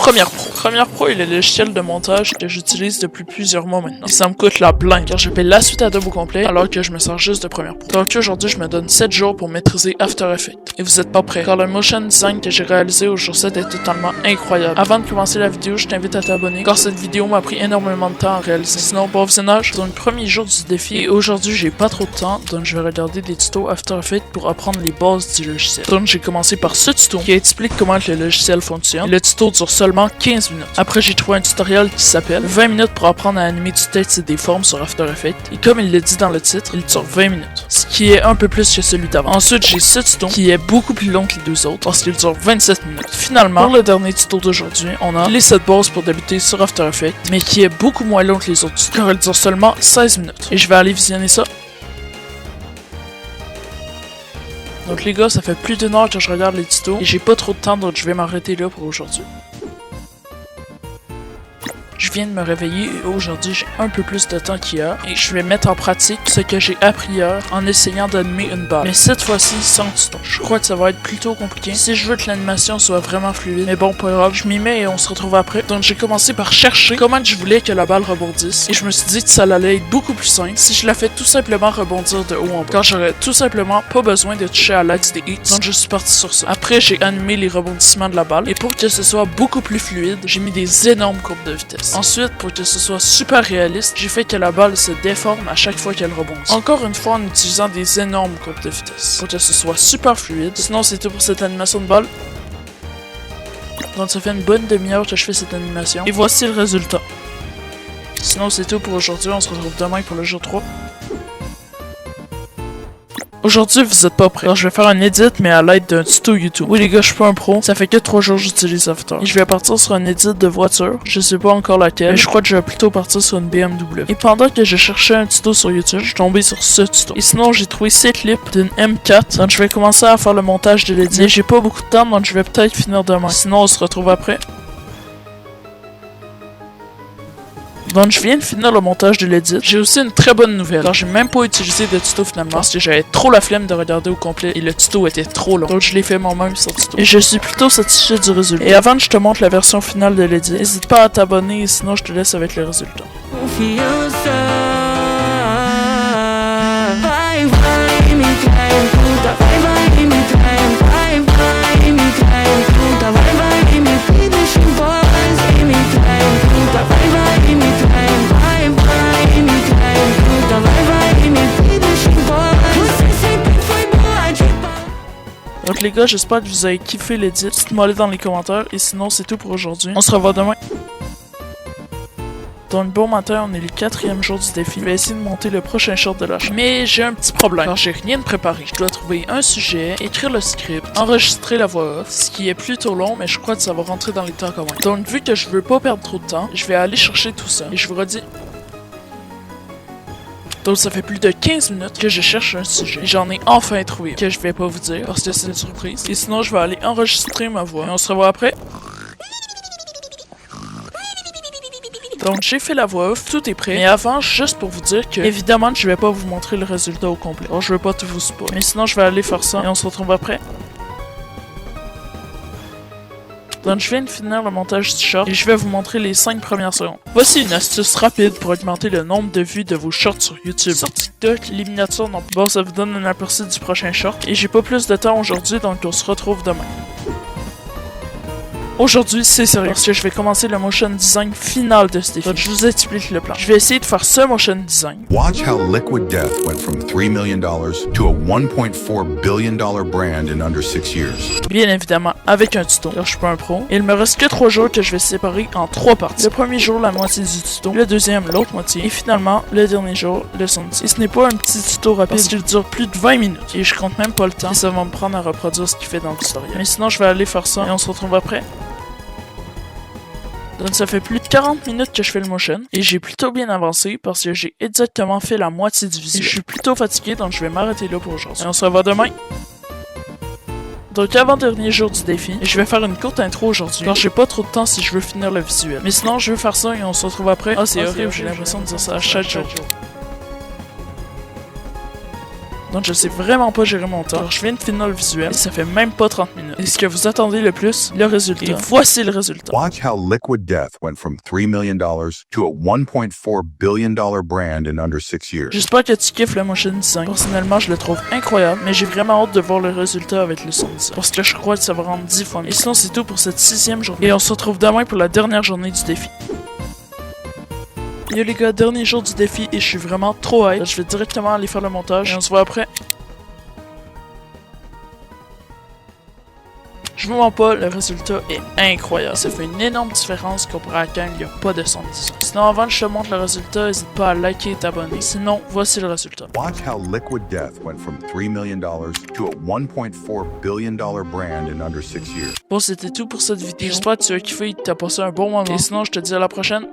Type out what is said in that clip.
Premiere Pro. Premiere Pro est le logiciel de montage que j'utilise depuis plusieurs mois maintenant. Et ça me coûte la blinde car je paie la suite Adobe au complet alors que je me sers juste de Premiere Pro. Donc aujourd'hui, je me donne 7 jours pour maîtriser After Effects. Et vous êtes pas prêts car le motion design que j'ai réalisé au jour 7 est totalement incroyable. Avant de commencer la vidéo, je t'invite à t'abonner car cette vidéo m'a pris énormément de temps à réaliser. Sinon, bon visionnage, c'est le premier jour du défi et aujourd'hui, j'ai pas trop de temps donc je vais regarder des tutos After Effects pour apprendre les bases du logiciel. Donc j'ai commencé par ce tuto qui explique comment le logiciel fonctionne. Le tuto dure seulement 15 minutes. Après, j'ai trouvé un tutoriel qui s'appelle 20 minutes pour apprendre à animer du texte et des formes sur After Effects. Et comme il le dit dans le titre, il dure 20 minutes. Ce qui est un peu plus que celui d'avant. Ensuite, j'ai ce tuto qui est beaucoup plus long que les deux autres parce qu'il dure 27 minutes. Finalement, pour le dernier tuto d'aujourd'hui, on a les 7 bases pour débuter sur After Effects, mais qui est beaucoup moins long que les autres tutos car il dure seulement 16 minutes. Et je vais aller visionner ça. Donc les gars, ça fait plus d'une heure que je regarde les tutos et j'ai pas trop de temps donc je vais m'arrêter là pour aujourd'hui. Je viens de me réveiller et aujourd'hui j'ai un peu plus de temps qu'hier et je vais mettre en pratique ce que j'ai appris hier en essayant d'animer une balle. Mais cette fois-ci sans tuto. Je crois que ça va être plutôt compliqué si je veux que l'animation soit vraiment fluide. Mais bon, pas grave, je m'y mets et on se retrouve après. Donc j'ai commencé par chercher comment je voulais que la balle rebondisse et je me suis dit que ça allait être beaucoup plus simple si je la fais tout simplement rebondir de haut en bas. Car j'aurais tout simplement pas besoin de toucher à l'aide des hits. Donc je suis parti sur ça. Après j'ai animé les rebondissements de la balle et pour que ce soit beaucoup plus fluide, j'ai mis des énormes courbes de vitesse. Ensuite, pour que ce soit super réaliste, j'ai fait que la balle se déforme à chaque fois qu'elle rebondit. Encore une fois en utilisant des énormes courbes de vitesse. Pour que ce soit super fluide. Sinon, c'est tout pour cette animation de balle. Donc ça fait une bonne demi-heure que je fais cette animation. Et voici le résultat. Sinon, c'est tout pour aujourd'hui. On se retrouve demain pour le jour 3. Aujourd'hui, vous êtes pas prêts. Alors, je vais faire un edit, mais à l'aide d'un tuto YouTube. Oui, les gars, je suis pas un pro. Ça fait que 3 jours que j'utilise After. Et je vais partir sur un edit de voiture. Je sais pas encore laquelle, mais je crois que je vais plutôt partir sur une BMW. Et pendant que je cherchais un tuto sur YouTube, je suis tombé sur ce tuto. Et sinon, j'ai trouvé ces clips d'une M4. Donc, je vais commencer à faire le montage de l'edit. Mais j'ai pas beaucoup de temps, donc je vais peut-être finir demain. Sinon, on se retrouve après. Donc je viens de finir le montage de l'edit. J'ai aussi une très bonne nouvelle. Alors j'ai même pas utilisé de tuto finalement parce que j'avais trop la flemme de regarder au complet et le tuto était trop long. Donc je l'ai fait moi-même sur tuto. Et je suis plutôt satisfait du résultat. Et avant que je te montre la version finale de l'edit, n'hésite pas à t'abonner sinon je te laisse avec le résultat. Donc les gars, j'espère que vous avez kiffé l'edit. Dites-moi dans les commentaires et sinon c'est tout pour aujourd'hui. On se revoit demain. Donc bon matin, on est le 4e jour du défi. Je vais essayer de monter le prochain short de la chaîne. Mais j'ai un petit problème, car j'ai rien de préparé. Je dois trouver un sujet, écrire le script, enregistrer la voix off, ce qui est plutôt long, mais je crois que ça va rentrer dans les temps quand même. Donc vu que je veux pas perdre trop de temps, je vais aller chercher tout ça. Et je vous redis... Donc ça fait plus de 15 minutes que je cherche un sujet. Et j'en ai enfin trouvé, que je vais pas vous dire, parce que c'est une surprise. Et sinon, je vais aller enregistrer ma voix. Et on se revoit après. Donc j'ai fait la voix off, tout est prêt. Mais avant, juste pour vous dire que, évidemment, je vais pas vous montrer le résultat au complet. Alors je vais pas tout vous spoiler. Mais sinon, je vais aller faire ça et on se retrouve après. Donc je viens de finir le montage du short et je vais vous montrer les 5 premières secondes. Voici une astuce rapide pour augmenter le nombre de vues de vos shorts sur YouTube. Sur TikTok, les miniatures non plus. Bon, ça vous donne un aperçu du prochain short. Et j'ai pas plus de temps aujourd'hui, donc on se retrouve demain. Aujourd'hui, c'est sérieux, parce que je vais commencer le motion design final de ce défi. Donc, je vous explique le plan. Je vais essayer de faire ce motion design. Watch how Liquid Death went from $3 million to a $1.4 billion brand in under 6 years. Bien évidemment, avec un tuto. Alors, je suis pas un pro. Et il me reste que 3 jours que je vais séparer en 3 parties. Le premier jour, la moitié du tuto. Le deuxième, l'autre moitié. Et finalement, le dernier jour, le samedi. Et ce n'est pas un petit tuto rapide, parce qu'il dure plus de 20 minutes. Et je compte même pas le temps. Et ça va me prendre à reproduire ce qu'il fait dans le tutoriel. Mais sinon, je vais aller faire ça et on se retrouve après. Donc ça fait plus de 40 minutes que je fais le motion et j'ai plutôt bien avancé parce que j'ai exactement fait la moitié du visuel. Je suis plutôt fatigué donc je vais m'arrêter là pour aujourd'hui. Et on se revoit demain. Donc avant-dernier jour du défi, je vais faire une courte intro aujourd'hui car j'ai pas trop de temps si je veux finir le visuel. Mais sinon je veux faire ça et on se retrouve après. Ah c'est horrible, j'ai l'impression de dire ça à chaque jour. Donc je sais vraiment pas gérer mon temps. Alors je viens de finir le visuel et ça fait même pas 30 minutes. Et ce que vous attendez le plus, le résultat. Et voici le résultat. Watch how Liquid Death went from $3 million to a $1.4 billion brand in under 6 years. J'espère que tu kiffes le motion design. Personnellement, je le trouve incroyable, mais j'ai vraiment hâte de voir le résultat avec le son design. Parce que je crois que ça va rendre 10 fois mieux. Et sinon, c'est tout pour cette 6e journée. Et on se retrouve demain pour la dernière journée du défi. Yo les gars, dernier jour du défi et je suis vraiment trop hype. Je vais directement aller faire le montage et on se voit après. Je vous mens pas, le résultat est incroyable. Ça fait une énorme différence comparé à quand il n'y a pas de son de 10 ans. Sinon, avant que je te montre le résultat, n'hésite pas à liker et t'abonner. Sinon, voici le résultat. Watch how Liquid Death went from $3 million to a $1.4 billion brand in under 6 years. Bon, c'était tout pour cette vidéo. J'espère que tu as kiffé et que tu as passé un bon moment. Et sinon, je te dis à la prochaine.